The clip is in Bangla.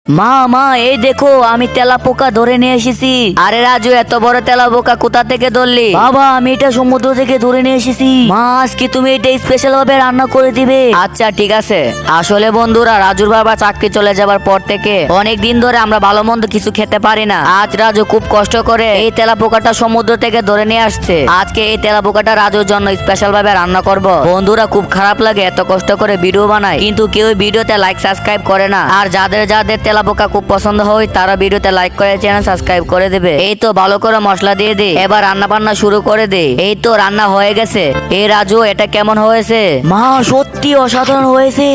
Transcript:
মা মা এই দেখো আমি তেলাপোকা ধরে নিয়ে এসেছি। আরে রাজু এত বড় তেলাপোকা কোথা থেকে ধরলি? বাবা আমি এটা সমুদ্র থেকে ধরে নিয়ে এসেছি। মা আজকে তুমি এটা স্পেশাল ভাবে রান্না করে দিবে। আচ্ছা ঠিক আছে। আসলে বন্ধুরা রাজুর বাবা চাকরি চলে যাবার পর থেকে অনেক দিন ধরে আমরা ভালো মন্দ কিছু খেতে পারি না। আজ রাজু খুব কষ্ট করে এই তেলাপোকাটা সমুদ্র থেকে ধরে নিয়ে আসছে। আজকে এই তেলাপোকাটা রাজুর জন্য স্পেশাল ভাবে রান্না করব। বন্ধুরা খুব খারাপ লাগে এত কষ্ট করে ভিডিও বানাই কিন্তু কেউ ভিডিওতে লাইক সাবস্ক্রাইব করে না। আর যাদের যাদের তেলাপোকা খুব পছন্দ হয় তারা ভিডিওতে লাইক করে চ্যানেল সাবস্ক্রাইব করে দেবে। এই তো ভালো করে মশলা দিয়ে দে, এবার রান্না বান্না শুরু করে দে। এই তো রান্না হয়ে গেছে। এই রাজু এটা কেমন হয়েছে? মা সত্যি অসাধারণ হয়েছে।